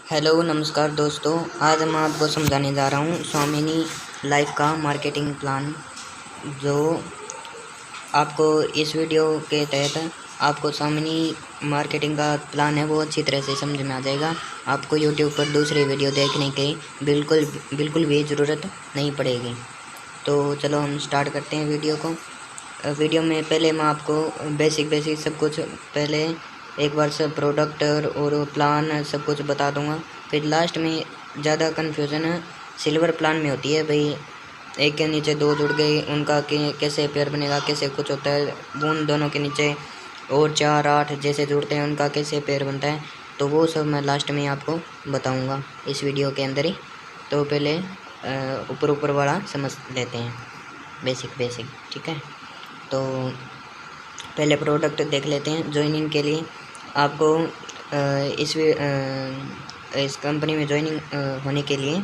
Hello नमस्कार दोस्तों। आज मैं आपको समझाने जा रहा हूँ स्वामिनी लाइफ का मार्केटिंग प्लान। जो आपको इस वीडियो के तहत आपको स्वामिनी मार्केटिंग का प्लान है वो अच्छी तरह से समझ में आ जाएगा। आपको यूट्यूब पर दूसरी वीडियो देखने की बिल्कुल भी ज़रूरत नहीं पड़ेगी। तो चलो हम स्टार्ट करते हैं वीडियो को। वीडियो में पहले मैं आपको बेसिक सब कुछ पहले एक बार सब प्रोडक्ट और प्लान सब कुछ बता दूंगा। फिर लास्ट में ज़्यादा कन्फ्यूज़न सिल्वर प्लान में होती है भाई, एक के नीचे दो जुड़ गए उनका कैसे पेयर बनेगा, कैसे कुछ होता है, उन दोनों के नीचे और 4 8 जैसे जुड़ते हैं उनका कैसे पेयर बनता है। तो वो सब मैं लास्ट में आपको बताऊंगा इस वीडियो के अंदर ही। तो पहले ऊपर वाला समझ लेते हैं, बेसिक ठीक है। तो पहले प्रोडक्ट देख लेते हैं। ज्वाइनिंग के लिए आपको इस कंपनी में ज्वाइनिंग होने के लिए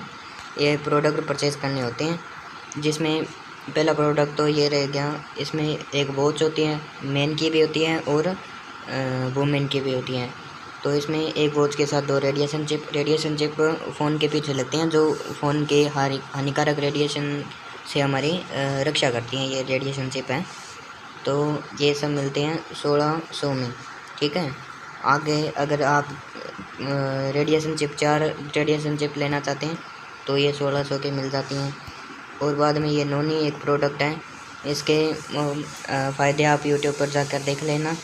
ये प्रोडक्ट परचेज़ करने होते हैं, जिसमें पहला प्रोडक्ट तो ये रह गया। इसमें एक वॉच होती है, मेन की भी होती है और वुमेन की भी होती है। तो इसमें एक वॉच के साथ 2 रेडिएशन चिप फ़ोन के पीछे लगते हैं, जो फ़ोन के हानिकारक रेडिएशन से हमारी रक्षा करती हैं। ये रेडिएशन चिप है। तो ये सब मिलते हैं 1600 में, ठीक है। आगे अगर आप रेडिएशन चिप 4 रेडिएशन चिप लेना चाहते हैं तो ये 1600 के मिल जाती हैं। और बाद में ये नोनी एक प्रोडक्ट है, इसके फ़ायदे आप यूट्यूब पर जाकर देख लेना।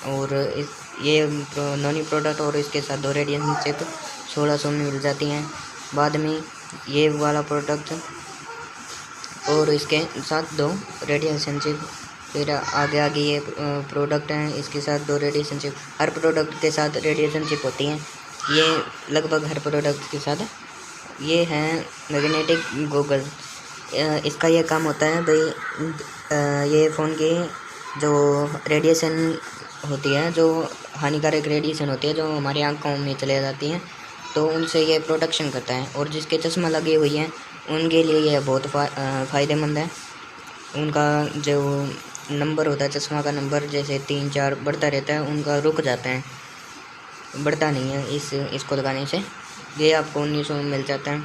और ये नोनी प्रोडक्ट और इसके साथ 2 रेडिएशन चिप 1600 में मिल जाती हैं। बाद में ये वाला प्रोडक्ट और इसके साथ 2 रेडिएशन चिप। फिर आगे ये प्रोडक्ट हैं, इसके साथ 2 रेडिएशन चिप। हर प्रोडक्ट के साथ रेडिएशन चिप होती हैं, ये लगभग हर प्रोडक्ट के साथ। ये है मैग्नेटिक गॉगल। इसका ये काम होता है भाई, ये फ़ोन की जो रेडिएशन होती है, जो हानिकारक रेडिएशन होती है, जो हमारी आँखों में चले जाती हैं, तो उनसे ये प्रोटेक्शन करता है। और जिसके चश्मा लगे हुई हैं उनके लिए यह बहुत फ़ायदेमंद है। उनका जो नंबर होता है, चश्मा का नंबर जैसे 3 4 बढ़ता रहता है, उनका रुक जाता है, बढ़ता नहीं है इसको लगाने से। ये आपको 1900 में मिल जाता है।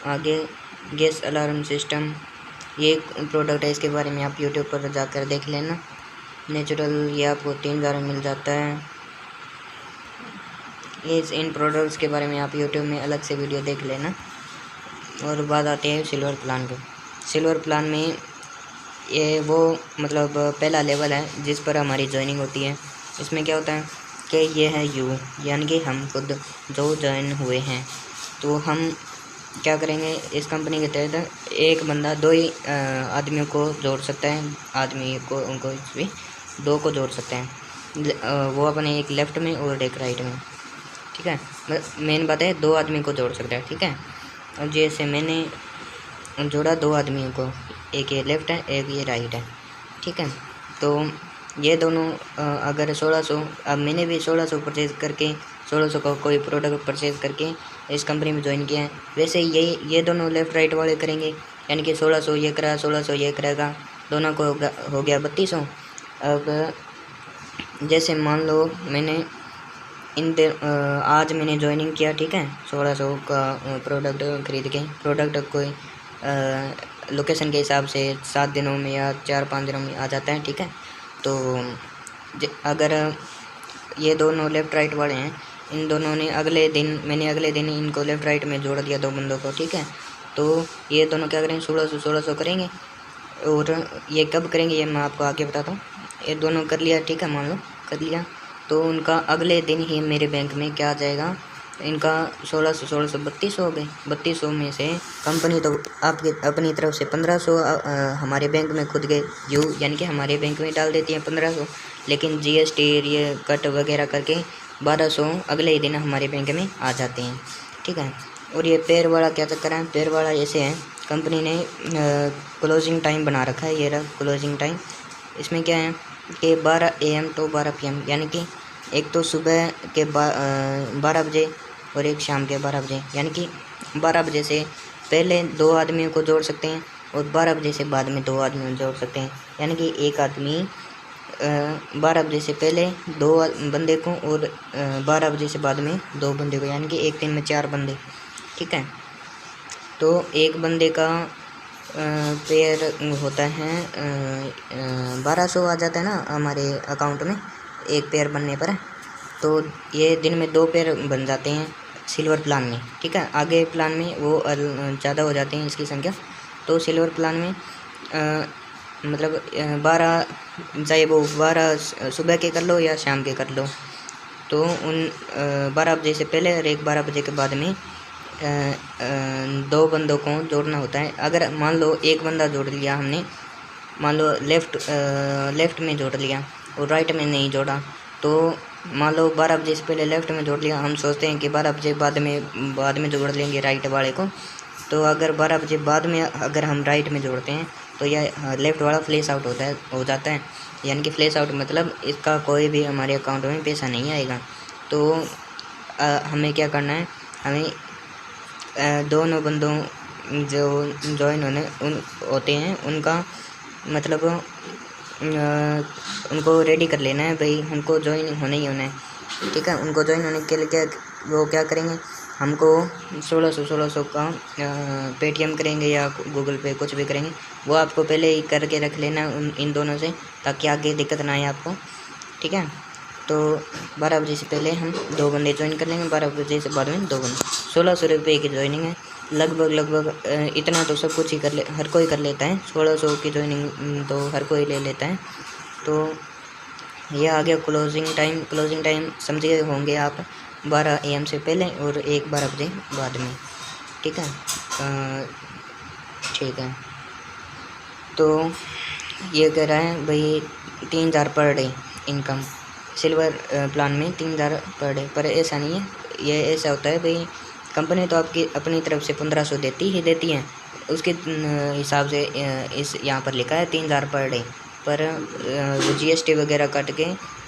आगे गैस अलार्म सिस्टम, ये प्रोडक्ट है, इसके बारे में आप यूट्यूब पर जाकर देख लेना। नेचुरल, ये आपको 3000 में मिल जाता है। इन प्रोडक्ट्स के बारे में आप यूट्यूब में अलग से वीडियो देख लेना। और बात आती है सिल्वर प्लान पे। सिल्वर प्लान में ये वो मतलब पहला लेवल है जिस पर हमारी ज्वाइनिंग होती है। इसमें क्या होता है कि ये है यू, यानी कि हम खुद जो ज्वाइन हुए हैं। तो हम क्या करेंगे, इस कंपनी के तहत एक बंदा 2 ही आदमियों को जोड़ सकता है, आदमी को उनको भी 2 को जोड़ सकते हैं। वो अपने एक लेफ़्ट में और एक राइट में, ठीक है। मेन बात है 2 आदमी को जोड़ सकता है, ठीक है। और जैसे मैंने जोड़ा 2 आदमियों को, एक ये लेफ़्ट है एक ये राइट है, ठीक है। तो ये दोनों अगर 1600, अब मैंने भी 1600 परचेज़ करके 1600 का कोई प्रोडक्ट परचेज़ करके इस कंपनी में ज्वाइन किया है। वैसे ये दोनों लेफ़्ट राइट वाले करेंगे, यानी कि 1600 ये करा 1600 ये करेगा, दोनों को हो गया 3200। अब जैसे मान लो मैंने आज मैंने ज्वाइनिंग किया, ठीक है, 1600 का प्रोडक्ट खरीद के। प्रोडक्ट कोई लोकेशन के हिसाब से 7 दिनों में या 4 5 दिनों में आ जाता है, ठीक है। तो अगर ये दोनों लेफ़्ट राइट वाले हैं, इन दोनों ने मैंने अगले दिन इनको लेफ़्ट राइट में जोड़ दिया 2 बंदों को, ठीक है। तो ये दोनों क्या करेंगे, 1600 करेंगे। और ये कब करेंगे ये मैं आपको आगे बताता हूँ। ये दोनों कर लिया, ठीक है, मान लो कर लिया, तो उनका अगले दिन ही मेरे बैंक में क्या आ जाएगा, इनका 1600 3200 हो गए। 3200 में से कंपनी तो आपके अपनी तरफ से 1500 हमारे बैंक में खुद के यानी कि हमारे बैंक में डाल देती है 1500, लेकिन GST ये कट वगैरह करके 1200 अगले ही दिन हमारे बैंक में आ जाते हैं, ठीक है। और ये पेयर वाला क्या चक्कर है, पेयर वाला ऐसे है, कंपनी ने क्लोजिंग टाइम बना रखा है, ये रहा क्लोजिंग टाइम। इसमें क्या है कि 12 AM to 12 PM, यानी कि एक तो सुबह के 12 बजे और एक शाम के 12 बजे, यानी कि 12 बजे से पहले 2 आदमियों को जोड़ सकते हैं और 12 बजे से बाद में 2 आदमियों को जोड़ सकते हैं। यानी कि एक आदमी 12 बजे से पहले 2 बंदे को और 12 बजे से बाद में 2 बंदे को, यानी कि एक दिन में 4 बंदे। ठीक है, तो एक बंदे का पेयर होता है 1200 आ जाता है ना हमारे अकाउंट में एक पेयर बनने पर। तो ये दिन में 2 पेयर बन जाते हैं सिल्वर प्लान में। ठीक है, आगे प्लान में वो ज़्यादा हो जाते हैं इसकी संख्या। तो सिल्वर प्लान में मतलब 12, चाहे वो 12 सुबह के कर लो या शाम के कर लो, तो उन 12 बजे से पहले और एक 12 बजे के बाद में 2 बंदों को जोड़ना होता है। अगर मान लो एक बंदा जोड़ लिया हमने, मान लो लेफ़्ट में जोड़ लिया और राइट में नहीं जोड़ा, तो मान लो 12 बजे से पहले लेफ़्ट में जोड़ लिया, हम सोचते हैं कि 12 बजे बाद में जोड़ लेंगे राइट वाले को। तो अगर 12 बजे बाद में अगर हम राइट में जोड़ते हैं तो यह लेफ़्ट वाला फ्लैश आउट हो जाता है। यानी कि फ्लैश आउट मतलब इसका कोई भी हमारे अकाउंट में पैसा नहीं आएगा। तो हमें क्या करना है, हमें दोनों बंदों जो ज्वाइन होते हैं उनका मतलब उनको रेडी कर लेना है भाई, उनको ज्वाइन होना ही होना है। ठीक है, उनको ज्वाइन होने के लिए वो क्या करेंगे, हमको 1600 का पेटीएम करेंगे या गूगल पे, कुछ भी करेंगे। वो आपको पहले ही करके रख लेना इन दोनों से, ताकि आगे दिक्कत ना आए आपको। ठीक है, तो 12 बजे से पहले हम 2 बंदे ज्वाइन कर लेंगे, 12 बजे से बाद में 2 बंदे। 1600 रुपये की ज्वाइनिंग है, लगभग इतना तो सब कुछ ही हर कोई कर लेता है। 1600 की ज्वाइनिंग तो हर कोई ले लेता है। तो ये आ गया क्लोजिंग टाइम समझे होंगे आप 12 AM से पहले और 12 बजे बाद में। ठीक है, ठीक है, तो ये कह रहा है भाई 3000 per day income silver plan में 3000 पर डे। पर ऐसा नहीं है, ये ऐसा होता है भाई कंपनी तो आपकी अपनी तरफ से 1500 देती है, उसके हिसाब से इस यहाँ पर लिखा है 3000 पर डे। पर वो GST वगैरह काट के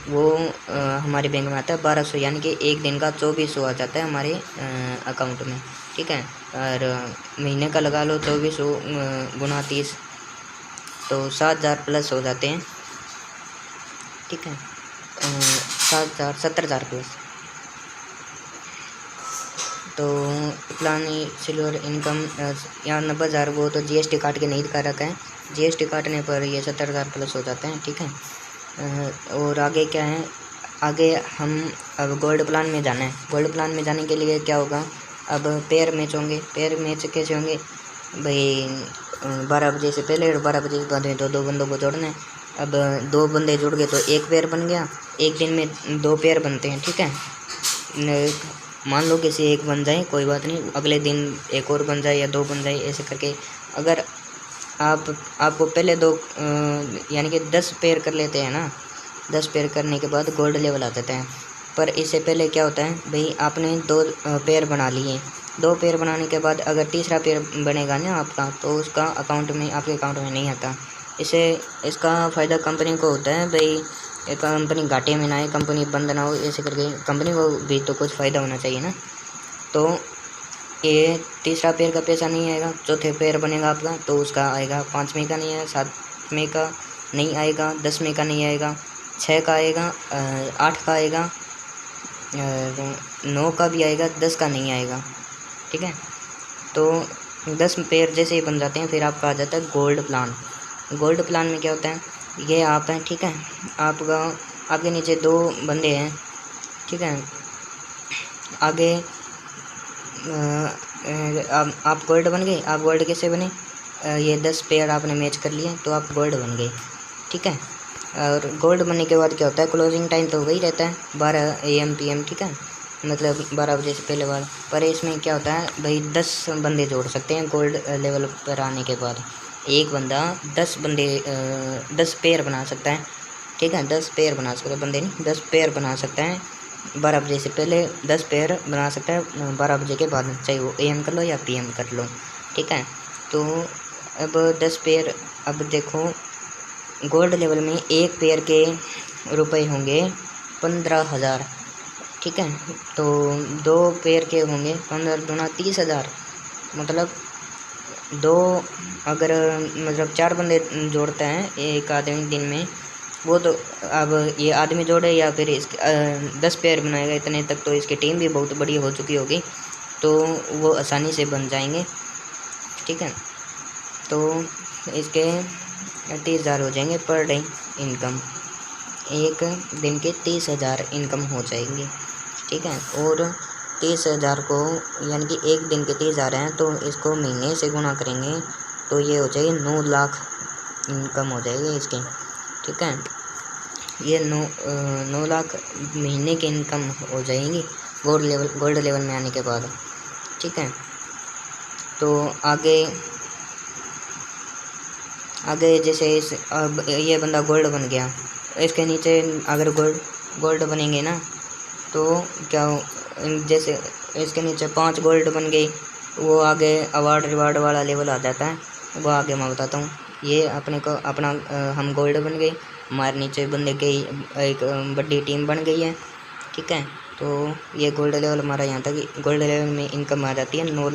वो हमारे बैंक में आता है 1200, यानी कि एक दिन का 2400 आ जाता है हमारे अकाउंट में। ठीक है, और महीने का लगा लो 2400 गुना 30, तो 7000 प्लस हो जाते हैं। ठीक है, 70,000 प्लस। तो प्लान सिल्वर इनकम यहाँ 90,000, वो तो GST काट के नहीं दिखा रखा है, GST काटने पर ये 70,000 प्लस हो जाते हैं। ठीक है, और आगे क्या है, आगे हम अब गोल्ड प्लान में जाना है। गोल्ड प्लान में जाने के लिए क्या होगा, अब पेयर मैच होंगे। पेयर मैच कैसे होंगे भाई, 12 बजे से पहले और 12 बजे के बाद में 2 बंदों को जोड़ना है। अब 2 बंदे जुड़ गए तो एक पेयर बन गया, एक दिन में 2 पेयर बनते हैं। ठीक है, मान लो किसी एक बन जाए कोई बात नहीं, अगले दिन एक और बन जाए या 2 बन जाए, ऐसे करके। अगर आपको पहले 2 यानी कि 10 पेयर कर लेते हैं ना, 10 पेयर करने के बाद गोल्ड लेवल आ जाता है। पर इससे पहले क्या होता है भाई, आपने 2 पेयर बना लिए, 2 पेयर बनाने के बाद अगर तीसरा पेयर बनेगा ना आपका, तो उसका आपके अकाउंट में नहीं आता। इसका फ़ायदा कंपनी को होता है भाई, कंपनी घाटे में ना आए, कंपनी बंद ना हो, ऐसे करके कंपनी को भी तो कुछ फ़ायदा होना चाहिए ना। तो ये तीसरा पेयर का पैसा नहीं आएगा, चौथे पेयर बनेगा आपका तो उसका आएगा, 5वें का नहीं आएगा, 7वें का नहीं आएगा, 10वें का नहीं आएगा, 6 का आएगा, 8 का आएगा, 9 का भी आएगा, 10 का नहीं आएगा। ठीक है, तो 10 पेयर जैसे ही बन जाते हैं फिर आपका आ जाता है गोल्ड प्लान। गोल्ड प्लान में क्या होता है, ये आप हैं। ठीक है, आपके नीचे 2 बंदे हैं। ठीक है, आगे आप गोल्ड बन गए। आप गोल्ड कैसे बने, ये 10 पेयर आपने मैच कर लिए तो आप गोल्ड बन गए। ठीक है, और गोल्ड बनने के बाद क्या होता है, क्लोजिंग टाइम तो वही रहता है 12 AM PM। ठीक है, मतलब 12 बजे से पहले वाला। पर इसमें क्या होता है भाई, 10 बंदे जोड़ सकते हैं गोल्ड लेवल पर आने के बाद। एक बंदा 10 पेयर बना सकता है। ठीक है, 10 पेयर बना सकता है, बंदे नहीं, 10 पेयर बना सकता है। 12 बजे से पहले 10 पेयर बना सकता है, 12 बजे के बाद चाहे वो AM कर लो या PM कर लो। ठीक है, तो अब 10 पेयर, अब देखो गोल्ड लेवल में एक पेयर के रुपए होंगे 15,000। ठीक है, तो 2 पेयर के होंगे 15 दूना 30,000। मतलब 4 बंदे जोड़ते हैं एक आदमी दिन में, वो तो अब ये आदमी जोड़े या फिर इसके 10 पेयर बनाएगा इतने तक, तो इसकी टीम भी बहुत बड़ी हो चुकी होगी, तो वो आसानी से बन जाएंगे। ठीक है, तो इसके 30,000 हो जाएंगे पर डे इनकम, एक दिन के 30,000 इनकम हो जाएंगी। ठीक है, और 30,000 को यानी कि एक दिन के 30,000 हैं, तो इसको महीने से गुणा करेंगे तो ये हो जाएगी 9 लाख इनकम हो जाएगी इसकी। ठीक है, ये 9 लाख महीने की इनकम हो जाएंगी गोल्ड लेवल में आने के बाद। ठीक है, तो आगे जैसे अब ये बंदा गोल्ड बन गया, इसके नीचे अगर गोल्ड बनेंगे ना, तो क्या जैसे इसके नीचे 5 गोल्ड बन गई, वो आगे अवार्ड रिवार्ड वाला लेवल आ जाता है, वो आगे मैं बताता हूँ। ये अपने को अपना हम गोल्ड बन गए, हमारे नीचे बंदे की एक बड़ी टीम बन गई है। ठीक है, तो ये गोल्ड लेवल हमारा यहाँ तक गोल्ड लेवल में इनकम आ जाती है 9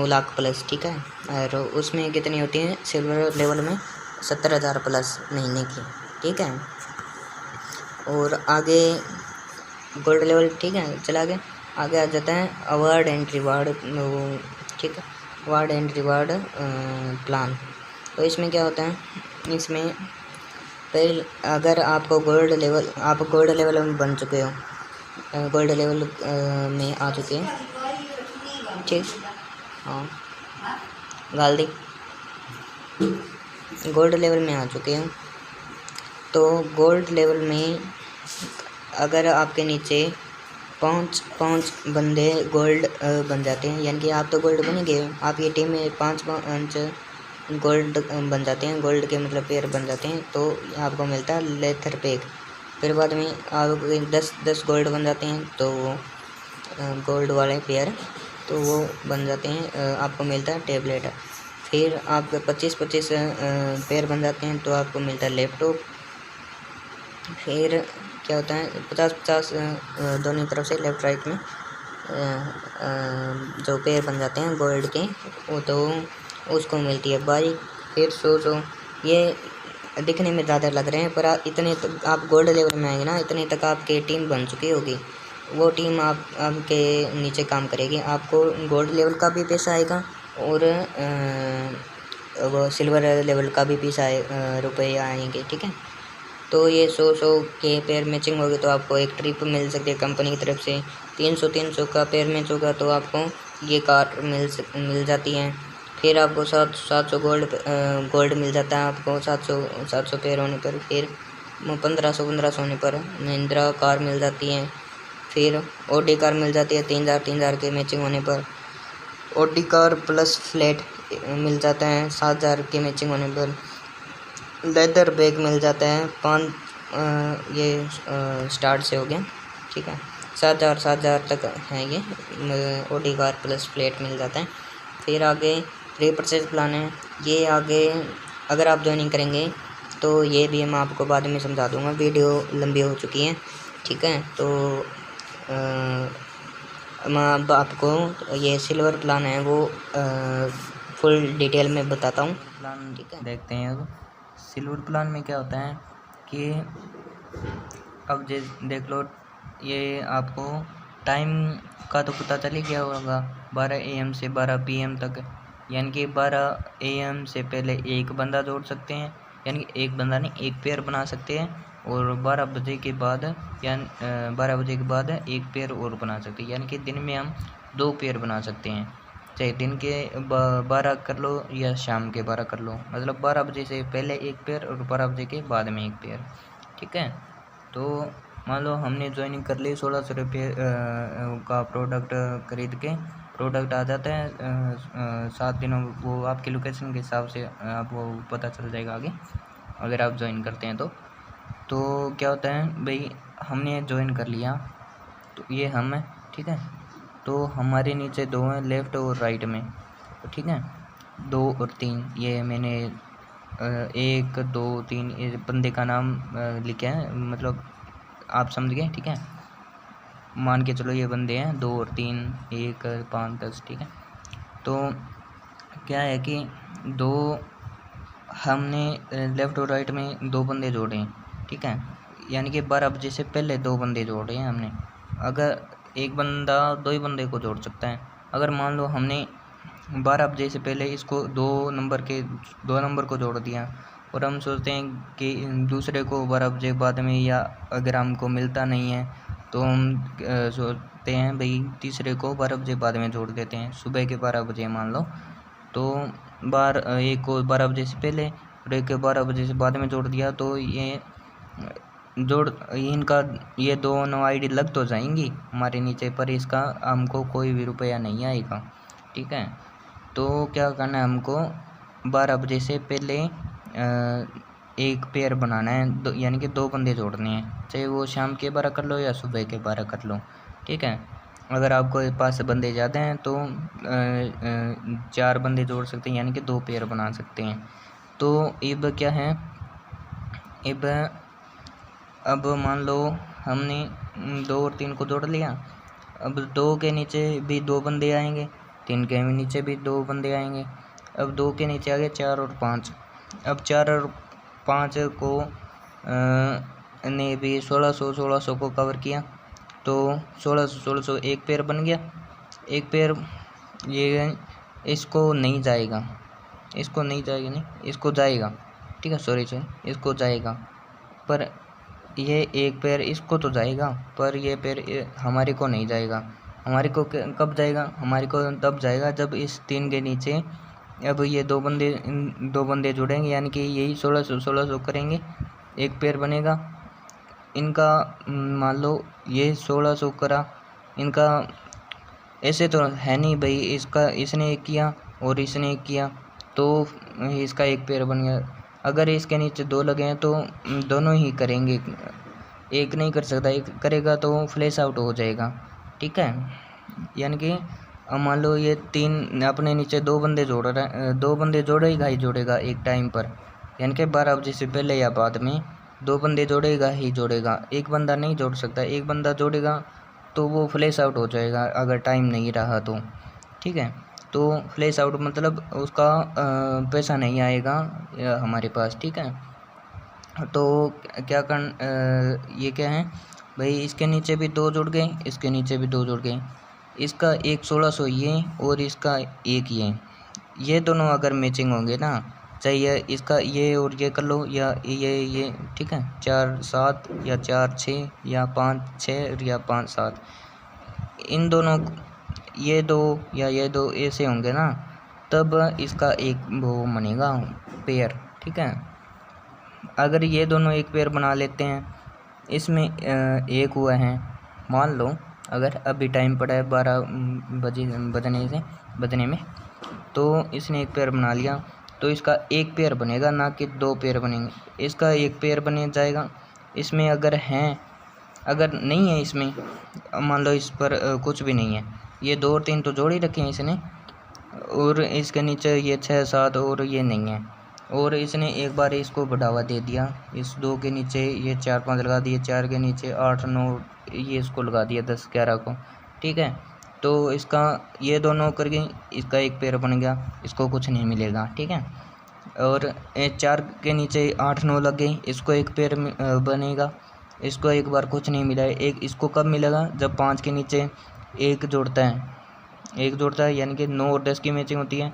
लाख प्लस। ठीक है, और उसमें कितनी होती है सिल्वर लेवल में 70,000 प्लस महीने की। ठीक है, और आगे गोल्ड लेवल, ठीक है, चला गया, आगे आ जाता है अवार्ड एंड रिवार्ड। ठीक है, अवार्ड एंड रिवार्ड प्लान। तो इसमें क्या होता है, इसमें पहले अगर आपको आप गोल्ड लेवल में बन चुके हो, गोल्ड लेवल में आ चुके हैं। ठीक, हाँ गाल दी, गोल्ड लेवल में आ चुके हैं, तो गोल्ड लेवल में अगर आपके नीचे पाँच बंदे गोल्ड बन जाते हैं, यानी कि आप तो गोल्ड बन गए, आप ये टीम में 5 गोल्ड बन जाते हैं, गोल्ड के मतलब पेयर बन जाते हैं, तो आपको मिलता है लेथर पैक। फिर बाद में आप 10 गोल्ड बन जाते हैं, तो वो गोल्ड वाले पेयर तो वो बन जाते हैं, आपको मिलता है टैबलेट। फिर आपके 25 पेयर बन जाते हैं, तो आपको मिलता है लैपटॉप। फिर क्या होता है 50 दोनों तरफ से लेफ्ट राइट में जो पेयर बन जाते हैं गोल्ड के, वो तो उसको मिलती है बाइक। फिर 100 ये दिखने में ज़्यादा लग रहे हैं, पर इतने तक आप गोल्ड लेवल में आएंगे ना, इतने तक आपकी टीम बन चुकी होगी, वो टीम आपके नीचे काम करेगी, आपको गोल्ड लेवल का भी पैसा आएगा और वो सिल्वर लेवल का भी पैसा रुपये आएंगे। ठीक है, तो ये 100 के पेयर मैचिंग होगी तो आपको एक ट्रिप मिल सकती है कंपनी की तरफ से। 300 का पेयर मैच होगा तो आपको ये कार मिल जाती है। फिर आपको 700 गोल्ड मिल जाता है आपको 700 पेयर होने पर। फिर 1500 होने पर महिंद्रा कार मिल जाती है। फिर ऑडी कार मिल जाती है 3,000 के मैचिंग होने पर। ऑडी कार प्लस फ्लैट मिल जाता है 7,000 के मैचिंग होने पर। लेदर बैग मिल जाता है 5 ये स्टार्ट से हो गया। ठीक है, 7,000 तक है ये ऑडी कार प्लस फ्लैट मिल जाता है। फिर आगे फ्री परचेज प्लान है, ये आगे अगर आप ज्वाइनिंग करेंगे तो ये भी मैं आपको बाद में समझा दूंगा, वीडियो लंबी हो चुकी है। ठीक है, तो मैं अब आपको ये सिल्वर प्लान है वो फुल डिटेल में बताता हूँ प्लान। ठीक है, देखते हैं अब सिल्वर प्लान में क्या होता है कि अब देख लो, ये आपको टाइम का तो पता चल ही गया होगा 12 AM से 12 PM तक, यानी कि 12 AM से पहले एक बंदा जोड़ सकते हैं, यानी कि एक बंदा नहीं एक पेयर बना सकते हैं, और 12 बजे के बाद यानी 12 बजे के बाद एक पेयर और बना सकते हैं, यानी कि दिन में हम 2 पेयर बना सकते हैं, चाहे दिन के 12 कर लो या शाम के 12 कर लो, मतलब 12 बजे से पहले एक पेयर और 12 बजे के बाद में एक पेयर। ठीक है, तो मान लो हमने ज्वाइनिंग कर ली 1600 रुपये का प्रोडक्ट खरीद के, प्रोडक्ट आ जाता है 7 दिनों, वो आपकी लोकेशन के हिसाब से आपको पता चल जाएगा आगे अगर आप ज्वाइन करते हैं तो क्या होता है भाई, हमने ज्वाइन कर लिया तो ये हम है। ठीक है, तो हमारे नीचे 2 हैं लेफ़्ट और राइट में, तो ठीक है 2 और 3 ये मैंने 1 2 3 ये बंदे का नाम लिखा है, मतलब आप समझ गए। ठीक है, मान के चलो ये बंदे हैं 2 और 3 1 5 10। ठीक है, तो क्या है कि 2 हमने लेफ़्ट और राइट में 2 बंदे जोड़े हैं, ठीक है, यानी कि 12 बजे से पहले 2 बंदे जोड़े हैं हमने। अगर एक बंदा 2 ही बंदे को जोड़ सकता है। अगर मान लो हमने 12 बजे से पहले इसको 2 नंबर को जोड़ दिया और हम सोचते हैं कि दूसरे को 12 बजे बाद में, या अगर हमको मिलता नहीं है तो हम सोचते हैं भाई तीसरे को 12 बजे बाद में जोड़ देते हैं, सुबह के 12 बजे मान लो। तो एक को 12 बजे से पहले और एक को 12 बजे से बाद में जोड़ दिया, तो ये इनका ये दोनों आईडी लग तो जाएंगी हमारे नीचे, पर इसका हमको कोई भी रुपया नहीं आएगा, ठीक है। तो क्या करना है हमको, 12 बजे से पहले एक पेयर बनाना है, यानी कि 2 बंदे जोड़ने हैं, चाहे वो शाम के 12 कर लो या सुबह के 12 कर लो, ठीक है। अगर आपको पास बंदे ज़्यादा हैं तो 4 बंदे जोड़ सकते हैं, यानी कि 2 पेयर बना सकते हैं। तो अब क्या है, अब मान लो हमने 2 और 3 को जोड़ लिया। अब 2 के नीचे भी 2 बंदे आएंगे, 3 के नीचे भी 2 बंदे आएंगे। अब 2 के नीचे आ गए 4 और 5। अब 4 और 5 को ने भी 1600 को कवर किया, तो 1600 एक पेयर बन गया। एक पेयर ये इसको नहीं जाएगा, इसको जाएगा, ठीक है, सॉरी इसको जाएगा, पर ये एक पेयर इसको तो जाएगा, पर ये पेयर हमारे को नहीं जाएगा। हमारे को कब जाएगा, हमारे को तब जाएगा जब इस 3 के नीचे अब ये 2 बंदे जुड़ेंगे, यानी कि यही 1600 करेंगे, एक पेयर बनेगा इनका। मान लो ये 1600 करा इनका, ऐसे तो है नहीं भाई, इसने एक किया और इसने एक किया तो इसका एक पेयर बन गया। अगर इसके नीचे 2 लगे हैं तो दोनों ही करेंगे, एक नहीं कर सकता, एक करेगा तो फ्लैश आउट हो जाएगा, ठीक है। यानी कि मान लो ये 3 अपने नीचे 2 बंदे जोड़ रहे हैं, 2 बंदे जोड़ेगा ही जोड़ेगा एक टाइम पर, यानी कि 12 बजे से पहले या बाद में 2 बंदे जोड़ेगा ही जोड़ेगा, एक बंदा नहीं जोड़ सकता। एक बंदा जोड़ेगा तो वो फ्लैश आउट हो जाएगा अगर टाइम नहीं रहा तो, ठीक है। तो फ्लैश आउट मतलब उसका पैसा नहीं आएगा हमारे पास, ठीक है। तो क्या ये क्या है भाई, इसके नीचे भी 2 जुड़ गए, इसके नीचे भी 2 जुड़ गए, इसका एक 1600 ये और इसका एक ये दोनों अगर मैचिंग होंगे ना, चाहिए इसका ये और ये कर लो, या ये ठीक है, 4 7 या 4 6 या 5 6 या 5 7, इन दोनों ये 2 या ये 2 ऐसे होंगे ना, तब इसका एक वो बनेगा पेयर, ठीक है। अगर ये दोनों एक पेयर बना लेते हैं, इसमें एक हुआ है, मान लो अगर अभी टाइम पड़ा है 12 बजने में, तो इसने एक पेयर बना लिया, तो इसका एक पेयर बनेगा, ना कि 2 पेयर बनेंगे। इसका एक पेयर बने जाएगा। इसमें अगर नहीं है, इसमें मान लो इस पर कुछ भी नहीं है, ये 2 और 3 तो जोड़ ही रखे हैं इसने, और इसके नीचे ये 6 7 और ये नहीं है, और इसने एक बार इसको बढ़ावा दे दिया, इस 2 के नीचे ये 4 5 लगा दिए, 4 के नीचे 8 9 ये इसको लगा दिया 10 11 को, ठीक है। तो इसका ये दोनों कर गई, इसका एक पेयर बन गया, इसको कुछ नहीं मिलेगा, ठीक है। और 4 के नीचे 8 9 लग गई, इसको एक पेयर बनेगा, इसको एक बार कुछ नहीं मिला है। एक इसको कब मिलेगा, जब 5 के नीचे एक जोड़ता है, यानी कि 9 और 10 की मैचिंग होती है,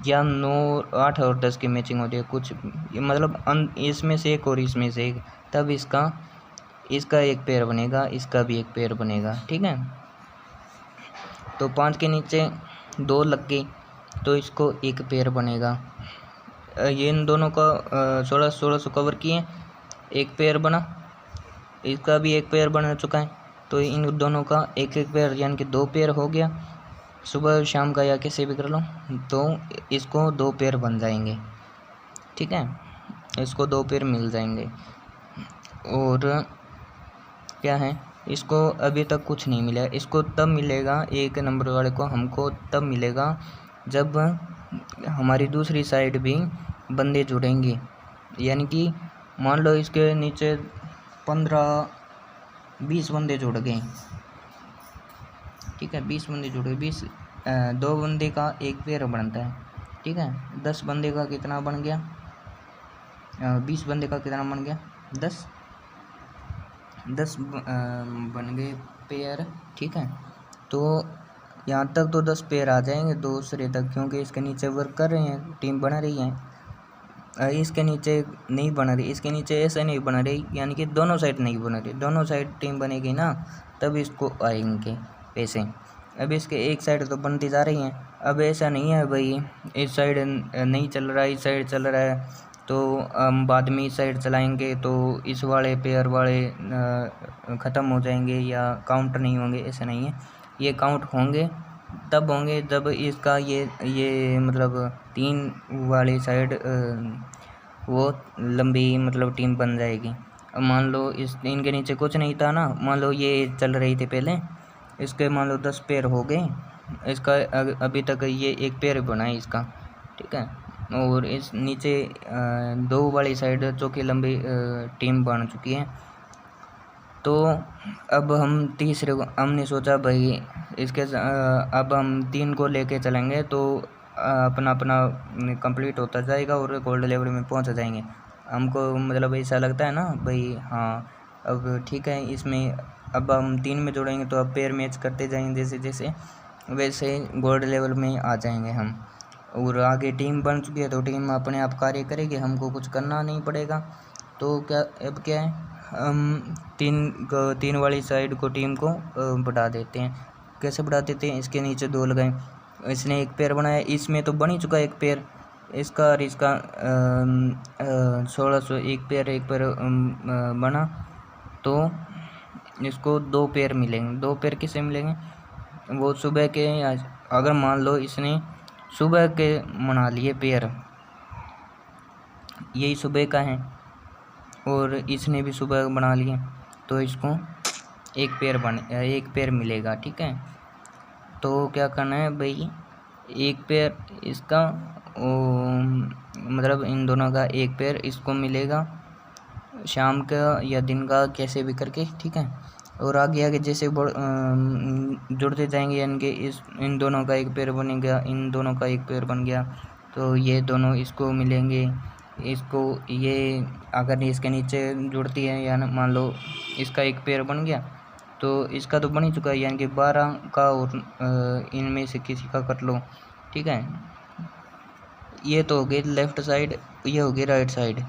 या 9 8 और 10 की मैचिंग होती है, कुछ मतलब इसमें से एक और इसमें से एक, तब इसका एक पेयर बनेगा, इसका भी एक पेयर बनेगा, ठीक है। तो 5 के नीचे 2 लग गई, तो इसको एक पेयर बनेगा। ये इन दोनों का 1600 कवर किए, एक पेयर बना, इसका भी एक पेयर बन चुका है, तो इन दोनों का एक एक पेयर, यानी कि 2 पेयर हो गया, सुबह शाम का या कैसे भी कर लो, तो इसको 2 पेयर बन जाएंगे, ठीक है, इसको 2 पेयर मिल जाएंगे। और क्या है, इसको अभी तक कुछ नहीं मिला, इसको तब मिलेगा, एक नंबर वाले को हमको तब मिलेगा जब हमारी दूसरी साइड भी बंदे जुड़ेंगे। यानी कि मान लो इसके नीचे 15-20 बंदे जुड़ गए, ठीक है, 20 बंदे जुड़ गए, 2 बंदे का एक पेयर बनता है, ठीक है, 10 बंदे का कितना बन गया, 20 बंदे का कितना बन गया, 10 बन गए पेयर, ठीक है। तो यहाँ तक तो 10 पेयर आ जाएंगे दूसरे तक, क्योंकि इसके नीचे वर्क कर रहे हैं, टीम बना रही है। इसके नीचे नहीं बना रही, इसके नीचे ऐसे नहीं बना रही, यानी कि दोनों साइड नहीं बना रही, दोनों साइड टीम बनेगी ना तब इसको आएंगे पैसे। अब इसके एक साइड तो बनती जा रही हैं। अब ऐसा नहीं है भाई इस साइड नहीं चल रहा है, इस साइड चल रहा है, तो हम बाद में इस साइड चलाएंगे तो इस वाले पेयर वाले ख़त्म हो जाएंगे या काउंट नहीं होंगे, ऐसा नहीं है। ये काउंट होंगे तब होंगे जब इसका ये मतलब 3 वाली साइड वो लंबी मतलब टीम बन जाएगी। अब मान लो इनके नीचे कुछ नहीं था ना, मान लो ये चल रही थी पहले, इसके मान लो 10 पेयर हो गए, इसका अभी तक ये एक पेयर बना है इसका, ठीक है। और इस नीचे 2 वाली साइड जो कि लंबी टीम बन चुकी है। तो अब हम तीसरे को हमने सोचा भाई इसके अब हम 3 को लेके चलेंगे तो अपना कंप्लीट होता जाएगा और गोल्ड लेवल में पहुंच जाएंगे। हमको मतलब ऐसा लगता है ना भाई, हाँ अब ठीक है। इसमें अब हम 3 में जोड़ेंगे तो अब पेयर मैच करते जाएंगे, जैसे जैसे वैसे गोल्ड लेवल में आ जाएंगे हम। और आगे टीम बन चुकी है तो टीम अपने आप कार्य करेगी, हमको कुछ करना नहीं पड़ेगा। तो क्या अब क्या है, हम 3 वाली साइड को टीम को बढ़ा देते हैं। कैसे बढ़ा देते हैं, इसके नीचे 2 लगाएं, इसने एक पेयर बनाया, इसमें तो बन ही चुका है एक पेयर इसका, और इसका 1600 एक पेयर बना, तो इसको 2 पेयर मिलेंगे। 2 पेयर किसे मिलेंगे, वो सुबह के, अगर मान लो इसने सुबह के बना लिए पेयर, यही सुबह का है और इसने भी सुबह बना लिए, तो इसको एक पेयर मिलेगा, ठीक है। तो क्या करना है भाई, एक पेयर इसका मतलब इन दोनों का एक पेयर इसको मिलेगा शाम का या दिन का, कैसे भी करके, ठीक है। और आगे आगे जैसे जुड़ते जाएंगे, यानी कि इन दोनों का एक पेयर बनेगा, इन दोनों का एक पेयर बन गया, तो ये दोनों इसको मिलेंगे, इसको ये अगर इसके नीचे जुड़ती है, या मान लो इसका एक पेयर बन गया तो इसका तो बन ही चुका है, यानी कि 12 का, और इनमें से किसी का कर लो, ठीक है। ये तो हो गई लेफ़्ट साइड, ये हो गई राइट साइड।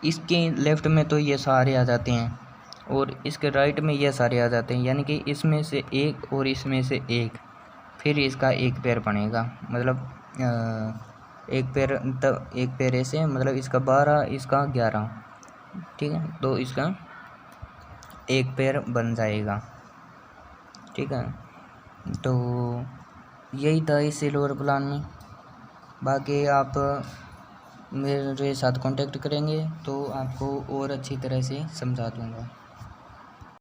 इसके लेफ़्ट में तो ये सारे आ जाते हैं और इसके राइट में ये सारे आ जाते हैं, यानी कि इसमें से एक और इसमें से एक, फिर इसका एक पेयर बनेगा, मतलब एक पेयर ऐसे, मतलब इसका 12 इसका 11, ठीक है। तो इसका एक पेयर बन जाएगा, ठीक है। तो यही था इस सिल्वर प्लान में। बाकी आप मेरे साथ कांटेक्ट करेंगे तो आपको और अच्छी तरह से समझा दूँगा।